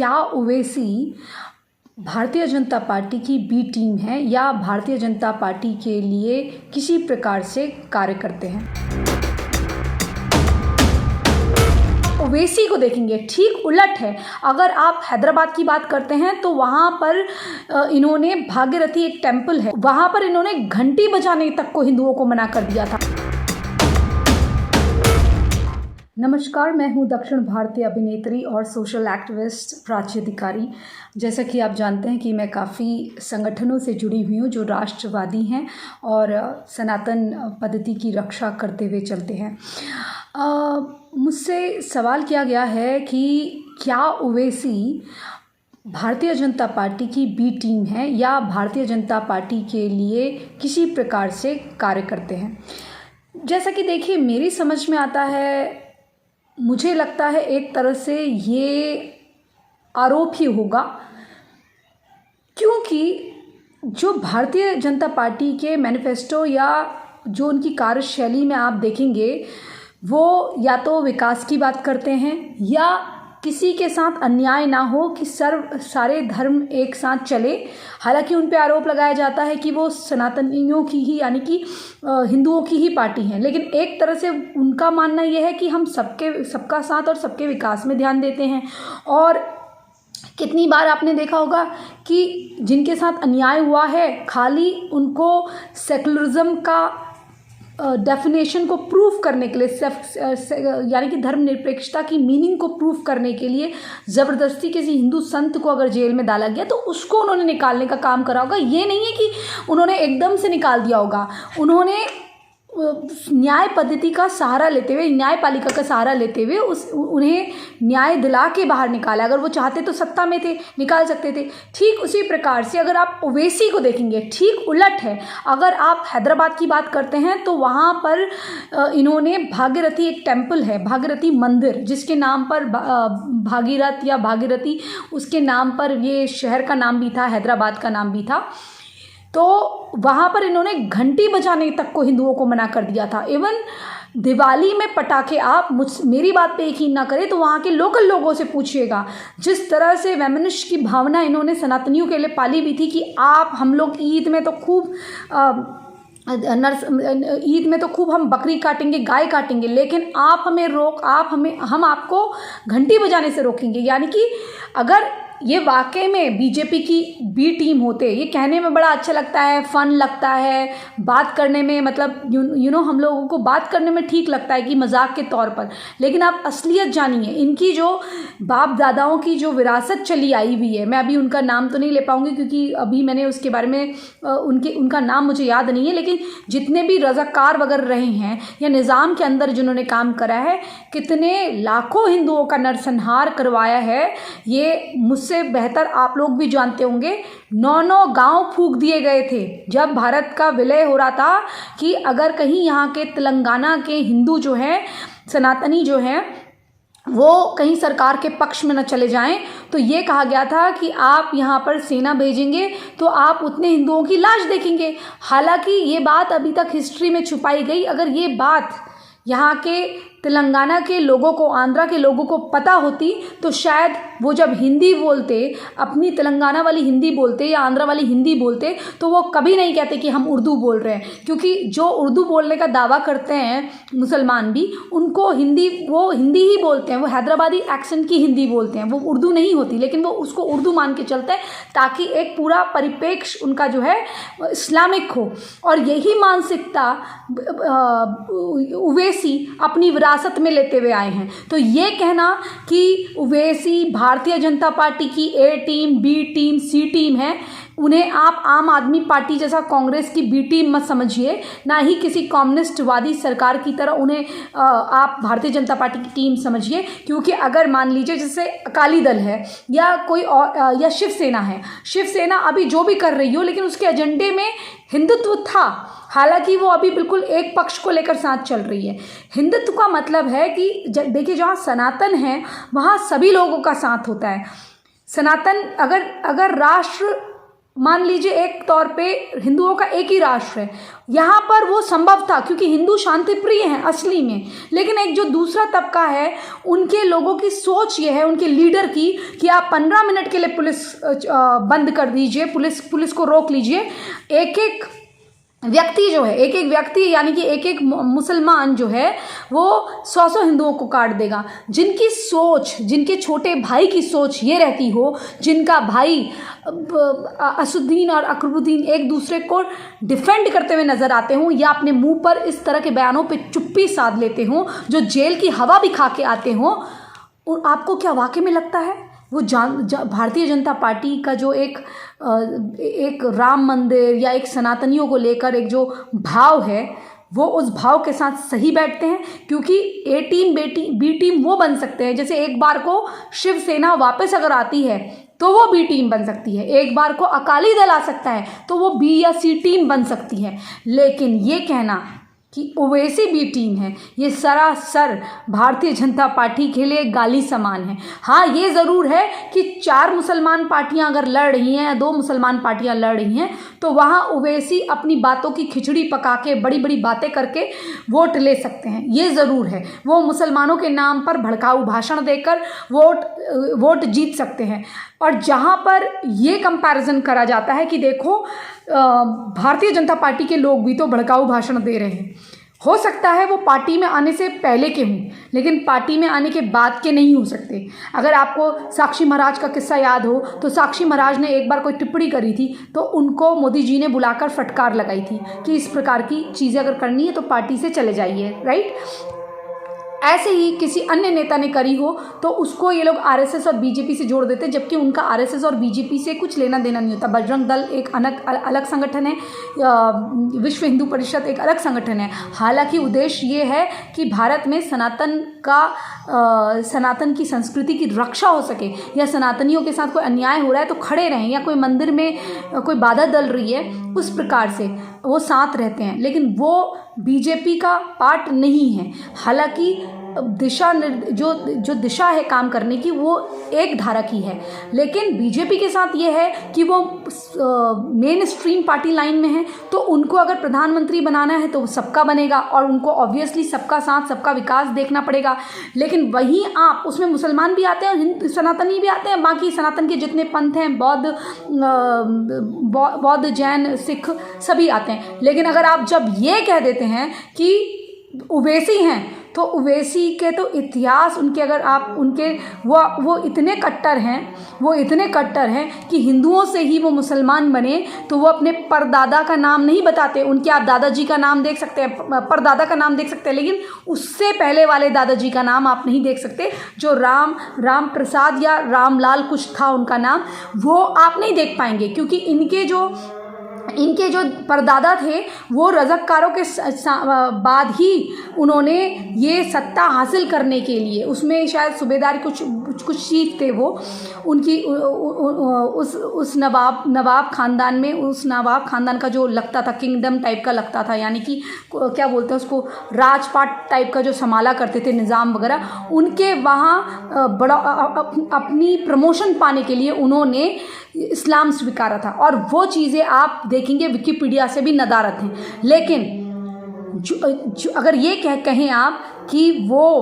क्या ओवैसी भारतीय जनता पार्टी की B team है या भारतीय जनता पार्टी के लिए किसी प्रकार से कार्य करते हैं? ओवैसी को देखेंगे, ठीक उलट है। अगर आप हैदराबाद की बात करते हैं तो वहाँ पर इन्होंने भागीरथी एक टेम्पल है, वहाँ पर इन्होंने घंटी बजाने तक को हिंदुओं को मना कर दिया था। नमस्कार, मैं हूँ दक्षिण भारतीय अभिनेत्री और सोशल एक्टिविस्ट प्राची अधिकारी। जैसा कि आप जानते हैं कि मैं काफ़ी संगठनों से जुड़ी हुई हूँ जो राष्ट्रवादी हैं और सनातन पद्धति की रक्षा करते हुए चलते हैं। मुझसे सवाल किया गया है कि क्या ओवैसी भारतीय जनता पार्टी की बी टीम है या भारतीय जनता पार्टी के लिए किसी प्रकार से कार्य करते हैं। जैसा कि देखिए, मेरी समझ में आता है, मुझे लगता है एक तरह से ये आरोप ही होगा, क्योंकि जो भारतीय जनता पार्टी के मैनिफेस्टो या जो उनकी कार्यशैली में आप देखेंगे, वो या तो विकास की बात करते हैं या किसी के साथ अन्याय ना हो, कि सारे धर्म एक साथ चले। हालांकि उन पे आरोप लगाया जाता है कि वो सनातनियों की ही यानी कि हिंदुओं की ही पार्टी हैं, लेकिन एक तरह से उनका मानना यह है कि हम सबका साथ और सबके विकास में ध्यान देते हैं। और कितनी बार आपने देखा होगा कि जिनके साथ अन्याय हुआ है, खाली उनको सेकुलरिज्म का डेफिनेशन को प्रूफ करने के लिए, यानी कि धर्मनिरपेक्षता की मीनिंग को प्रूफ करने के लिए ज़बरदस्ती किसी हिंदू संत को अगर जेल में डाला गया तो उसको उन्होंने निकालने का काम करा होगा। ये नहीं है कि उन्होंने एकदम से निकाल दिया होगा। उन्होंने न्याय पद्धति का सहारा लेते हुए, न्यायपालिका का सहारा लेते हुए उन्हें न्याय दिला के बाहर निकाला। अगर वो चाहते तो सत्ता में थे, निकाल सकते थे। ठीक उसी प्रकार से अगर आप ओवैसी को देखेंगे, ठीक उलट है। अगर आप हैदराबाद की बात करते हैं तो वहाँ पर इन्होंने भागीरथी एक टेम्पल है, भागीरथी मंदिर, जिसके नाम पर भागीरथ या भागीरथी, उसके नाम पर ये शहर का नाम भी था, हैदराबाद का नाम भी था। तो वहाँ पर इन्होंने घंटी बजाने तक को हिंदुओं को मना कर दिया था। इवन दिवाली में पटाखे, आप मेरी बात पे यकीन ना करें तो वहाँ के लोकल लोगों से पूछिएगा, जिस तरह से वैमनस्य की भावना इन्होंने सनातनियों के लिए पाली भी थी कि हम लोग ईद में तो खूब हम बकरी काटेंगे, गाय काटेंगे, लेकिन हम आपको घंटी बजाने से रोकेंगे। यानी कि अगर ये वाकई में बीजेपी की बी टीम होते, ये कहने में बड़ा अच्छा लगता है, फन लगता है, बात करने में, मतलब यू नो हम लोगों को बात करने में ठीक लगता है कि मजाक के तौर पर, लेकिन आप असलियत जानिए, इनकी जो बाप दादाओं की जो विरासत चली आई हुई है, मैं अभी उनका नाम तो नहीं ले पाऊंगी क्योंकि अभी मैंने उसके बारे में उनका नाम मुझे याद नहीं है, लेकिन जितने भी रज़ाकार वगैरह रहे हैं या निज़ाम के अंदर जिन्होंने काम करा है, कितने लाखों हिंदुओं का नरसंहार करवाया है, ये मुझसे बेहतर आप लोग भी जानते होंगे। 9 गांव फूंक दिए गए थे जब भारत का विलय हो रहा था, कि अगर कहीं यहाँ के तेलंगाना के हिंदू जो हैं, सनातनी जो हैं, वो कहीं सरकार के पक्ष में न चले जाएं, तो ये कहा गया था कि आप यहाँ पर सेना भेजेंगे तो आप उतने हिंदुओं की लाश देखेंगे। हालांकि ये बात अभी तक हिस्ट्री में छुपाई गई। अगर ये बात यहाँ के तेलंगाना के लोगों को, आंध्रा के लोगों को पता होती तो शायद वो जब हिंदी बोलते, अपनी तेलंगाना वाली हिंदी बोलते या आंध्रा वाली हिंदी बोलते, तो वो कभी नहीं कहते कि हम उर्दू बोल रहे हैं। क्योंकि जो उर्दू बोलने का दावा करते हैं मुसलमान भी, उनको वो हिंदी ही बोलते हैं, वो हैदराबादी एक्सेंट की हिंदी बोलते हैं, वो उर्दू नहीं होती, लेकिन वो उसको उर्दू मान के चलते हैं ताकि एक पूरा परिप्रेक्ष्य उनका जो है इस्लामिक हो। और यही मानसिकता ओवैसी अपनी विरासत में लेते हुए आए हैं। तो ये कहना कि ओवैसी भारतीय जनता पार्टी की ए टीम, बी टीम, सी टीम है, उन्हें आप आम आदमी पार्टी जैसा कांग्रेस की बी टीम मत समझिए, ना ही किसी कम्युनिस्टवादी सरकार की तरह उन्हें आप भारतीय जनता पार्टी की टीम समझिए। क्योंकि अगर मान लीजिए जैसे अकाली दल है या कोई और या शिवसेना है, शिवसेना अभी जो भी कर रही हो, लेकिन उसके एजेंडे में हिंदुत्व था। हालांकि वो अभी बिल्कुल एक पक्ष को लेकर साथ चल रही है। हिंदुत्व का मतलब है कि देखिए, जहाँ सनातन है वहाँ सभी लोगों का साथ होता है। सनातन अगर राष्ट्र मान लीजिए एक तौर पे हिंदुओं का एक ही राष्ट्र है, यहाँ पर वो संभव था क्योंकि हिंदू शांति प्रिय हैं असली में। लेकिन एक जो दूसरा तबका है, उनके लोगों की सोच ये है, उनके लीडर की, कि आप 15 मिनट के लिए पुलिस बंद कर दीजिए, पुलिस को रोक लीजिए। एक एक व्यक्ति जो है, एक एक व्यक्ति यानी कि एक एक मुसलमान जो है वो 100 हिंदुओं को काट देगा। जिनकी सोच, जिनके छोटे भाई की सोच ये रहती हो, जिनका भाई असुद्दीन और अकबरुद्दीन एक दूसरे को डिफेंड करते हुए नजर आते हों या अपने मुंह पर इस तरह के बयानों पे चुप्पी साध लेते हों, जो जेल की हवा भी खा के आते हों, आपको क्या वाकई में लगता है वो भारतीय जनता पार्टी का जो एक राम मंदिर या एक सनातनियों को लेकर एक जो भाव है, वो उस भाव के साथ सही बैठते हैं? क्योंकि ए टीम बी टीम वो बन सकते हैं। जैसे एक बार को शिवसेना वापस अगर आती है तो वो बी टीम बन सकती है, एक बार को अकाली दल आ सकता है तो वो बी या सी टीम बन सकती है। लेकिन ये कहना कि ओवैसी बी टीम है, ये सरासर भारतीय जनता पार्टी के लिए गाली समान है। हाँ, ये ज़रूर है कि 4 मुसलमान पार्टियां अगर लड़ रही हैं या 2 मुसलमान पार्टियां लड़ रही हैं तो वहाँ ओवैसी अपनी बातों की खिचड़ी पका के बड़ी बड़ी बातें करके वोट ले सकते हैं, ये ज़रूर है। वो मुसलमानों के नाम पर भड़काऊ भाषण देकर वोट जीत सकते हैं। और जहाँ पर ये कंपैरिजन करा जाता है कि देखो भारतीय जनता पार्टी के लोग भी तो भड़काऊ भाषण दे रहे हैं, हो सकता है वो पार्टी में आने से पहले के हों लेकिन पार्टी में आने के बाद के नहीं हो सकते। अगर आपको साक्षी महाराज का किस्सा याद हो तो साक्षी महाराज ने एक बार कोई टिप्पणी करी थी तो उनको मोदी जी ने बुलाकर फटकार लगाई थी कि इस प्रकार की चीज़ें अगर करनी है तो पार्टी से चले जाइए, राइट। ऐसे ही किसी अन्य नेता ने करी हो तो उसको ये लोग आरएसएस और बीजेपी से जोड़ देते, जबकि उनका आरएसएस और बीजेपी से कुछ लेना देना नहीं होता। बजरंग दल एक अलग संगठन है, विश्व हिंदू परिषद एक अलग संगठन है। हालांकि उद्देश्य ये है कि भारत में सनातन की संस्कृति की रक्षा हो सके, या सनातनियों के साथ कोई अन्याय हो रहा है तो खड़े रहें, या कोई मंदिर में कोई बाधा डल रही है उस प्रकार से वो साथ रहते हैं। लेकिन वो बीजेपी का पार्ट नहीं है। हालांकि जो दिशा है काम करने की वो एक धारा की है, लेकिन बीजेपी के साथ ये है कि वो मेन स्ट्रीम पार्टी लाइन में है, तो उनको अगर प्रधानमंत्री बनाना है तो सबका बनेगा और उनको ऑब्वियसली सबका साथ सबका विकास देखना पड़ेगा। लेकिन वहीं आप उसमें मुसलमान भी आते हैं, सनातनी भी आते हैं, बाकी सनातन के जितने पंथ हैं, बौद्ध, जैन, सिख सभी आते हैं। लेकिन अगर आप जब ये कह देते हैं कि ओवैसी हैं तो ओवैसी के तो इतिहास उनके, अगर आप उनके वो इतने कट्टर हैं कि हिंदुओं से ही वो मुसलमान बने, तो वो अपने परदादा का नाम नहीं बताते। उनके आप दादाजी का नाम देख सकते हैं, परदादा का नाम देख सकते हैं, लेकिन उससे पहले वाले दादाजी का नाम आप नहीं देख सकते। जो राम प्रसाद या रामलाल कुछ था उनका नाम, वो आप नहीं देख पाएंगे, क्योंकि इनके जो परदादा थे वो रज़ाकारों के बाद ही उन्होंने ये सत्ता हासिल करने के लिए, उसमें शायद सूबेदार कुछ चीज थे वो उनकी, उस नवाब ख़ानदान में, उस नवाब ख़ानदान का जो लगता था किंगडम टाइप का लगता था, यानी कि क्या बोलते हैं उसको, राजपाट टाइप का जो संभाला करते थे निज़ाम वगैरह, उनके वहाँ बड़ा अपनी प्रमोशन पाने के लिए उन्होंने इस्लाम स्वीकारा था। और वो चीज़ें आप देखेंगे विकिपीडिया से भी नदारत हैं। लेकिन अगर ये कहें आप कि वो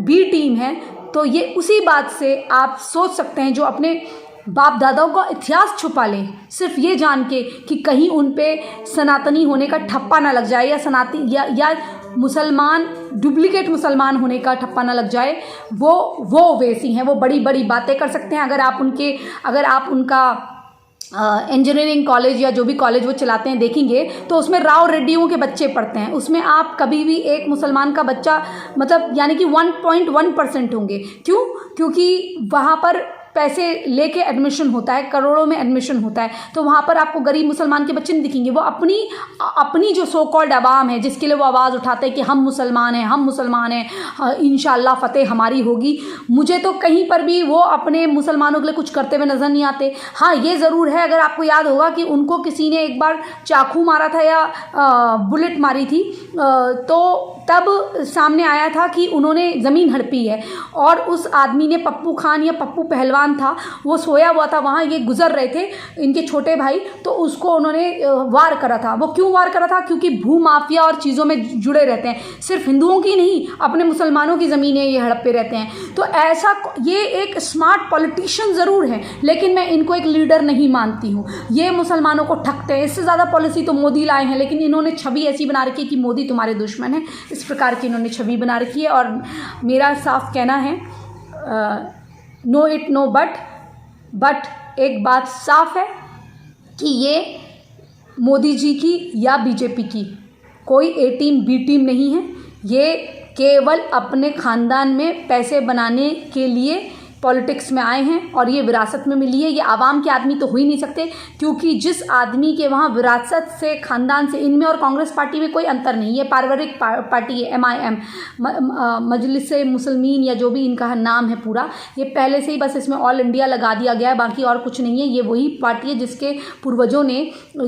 बी टीम है, तो ये उसी बात से आप सोच सकते हैं जो अपने बाप दादाओं का इतिहास छुपा ले, सिर्फ ये जान के कि कहीं उन पे सनातनी होने का ठप्पा ना लग जाए, या मुसलमान डुप्लीकेट मुसलमान होने का ठप्पा ना लग जाए। वो वैसी हैं, वो बड़ी बड़ी बातें कर सकते हैं। अगर आप उनका इंजीनियरिंग कॉलेज या जो भी कॉलेज वो चलाते हैं देखेंगे तो उसमें राव रेड्डियों के बच्चे पढ़ते हैं, उसमें आप कभी भी एक मुसलमान का बच्चा, मतलब यानी कि 1.1% होंगे। क्योंकि वहाँ पर पैसे लेके एडमिशन होता है, करोड़ों में एडमिशन होता है, तो वहाँ पर आपको गरीब मुसलमान के बच्चे नहीं दिखेंगे। वो अपनी जो सो कॉल्ड अवाम है जिसके लिए वो आवाज़ उठाते हैं कि हम मुसलमान हैं, इंशाअल्लाह फतेह हमारी होगी, मुझे तो कहीं पर भी वो अपने मुसलमानों के लिए कुछ करते हुए नज़र नहीं आते। हाँ, ये ज़रूर है, अगर आपको याद होगा कि उनको किसी ने एक बार चाकू मारा था या बुलेट मारी थी, तो तब सामने आया था कि उन्होंने ज़मीन हड़पी है, और उस आदमी ने, पप्पू खान या पप्पू पहलवान था, वो सोया हुआ था वहाँ, ये गुजर रहे थे इनके छोटे भाई, तो उसको उन्होंने वार करा था। वो क्यों वार करा था? क्योंकि भू माफिया और चीज़ों में जुड़े रहते हैं, सिर्फ हिंदुओं की नहीं, अपने मुसलमानों की ज़मीनें ये हड़पते रहते हैं। तो ऐसा, ये एक स्मार्ट पॉलिटिशियन ज़रूर है, लेकिन मैं इनको एक लीडर नहीं मानती हूँ। ये मुसलमानों को ठगते हैं। इससे ज़्यादा पॉलिसी तो मोदी लाए हैं, लेकिन इन्होंने छवि ऐसी बना रखी है कि मोदी तुम्हारे दुश्मन है, इस प्रकार की इन्होंने छवि बना रखी है। और मेरा साफ कहना है, नो इट नो बट एक बात साफ है कि ये मोदी जी की या बीजेपी की कोई ए टीम बी टीम नहीं है। ये केवल अपने ख़ानदान में पैसे बनाने के लिए पॉलिटिक्स में आए हैं, और ये विरासत में मिली है। ये आवाम के आदमी तो हो ही नहीं सकते, क्योंकि जिस आदमी के वहाँ विरासत से, ख़ानदान से, इनमें और कांग्रेस पार्टी में कोई अंतर नहीं है। पारिवारिक पार्टी है MIM, मजलिस मुसलमीन या जो भी इनका नाम है पूरा, ये पहले से ही बस इसमें ऑल इंडिया लगा दिया गया है, बाकी और कुछ नहीं है। ये वही पार्टी है जिसके पूर्वजों ने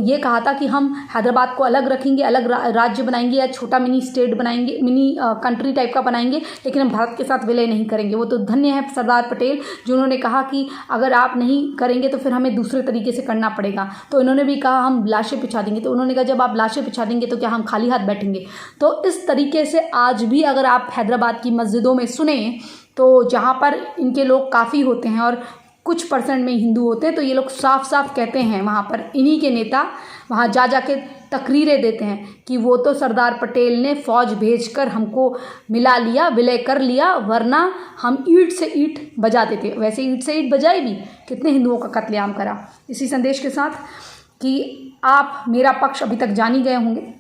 ये कहा था कि हम हैदराबाद को अलग रखेंगे, अलग राज्य बनाएंगे या छोटा मिनी स्टेट बनाएंगे, मिनी कंट्री टाइप का बनाएंगे, लेकिन हम भारत के साथ विलय नहीं करेंगे। वो तो धन्य है सरदार पटेल जिन्होंने कहा कि अगर आप नहीं करेंगे तो फिर हमें दूसरे तरीके से करना पड़ेगा। तो इन्होंने भी कहा हम लाशें बिछा देंगे, तो उन्होंने कहा जब आप लाशें बिछा देंगे तो क्या हम खाली हाथ बैठेंगे? तो इस तरीके से आज भी अगर आप हैदराबाद की मस्जिदों में सुने, तो जहाँ पर इनके लोग काफ़ी होते हैं और कुछ % में हिंदू होते हैं, तो ये लोग साफ साफ कहते हैं, वहाँ पर इन्हीं के नेता वहाँ जा के तकरीरें देते हैं कि वो तो सरदार पटेल ने फ़ौज भेजकर हमको मिला लिया, विलय कर लिया, वरना हम ईंट से ईंट बजाते थे। वैसे ईंट से ईंट बजाई भी, कितने हिंदुओं का कत्लेआम करा। इसी संदेश के साथ कि आप मेरा पक्ष अभी तक जान ही गए होंगे।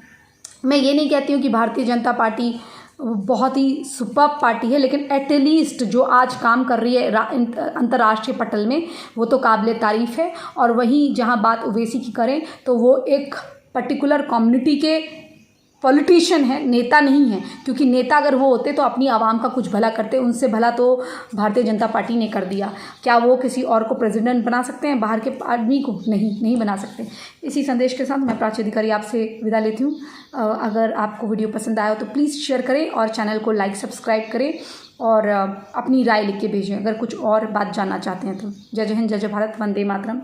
मैं ये नहीं कहती हूँ कि भारतीय जनता पार्टी बहुत ही सुपर्ब पार्टी है, लेकिन एटलीस्ट जो आज काम कर रही है अंतर्राष्ट्रीय पटल में, वो तो काबिल तारीफ़ है। और वहीं जहाँ बात ओवैसी की करें, तो वो एक पर्टिकुलर कम्युनिटी के पॉलिटिशियन है, नेता नहीं है। क्योंकि नेता अगर वो होते तो अपनी आवाम का कुछ भला करते, उनसे भला तो भारतीय जनता पार्टी ने कर दिया। क्या वो किसी और को प्रेसिडेंट बना सकते हैं? बाहर के आदमी को नहीं बना सकते। इसी संदेश के साथ मैं प्राची अधिकारी आपसे विदा लेती हूँ। अगर आपको वीडियो पसंद आया हो तो प्लीज़ शेयर करें और चैनल को लाइक सब्सक्राइब करें, और अपनी राय लिख के भेजें अगर कुछ और बात जानना चाहते हैं तो। जय हिंद, जय भारत, वंदे मातरम।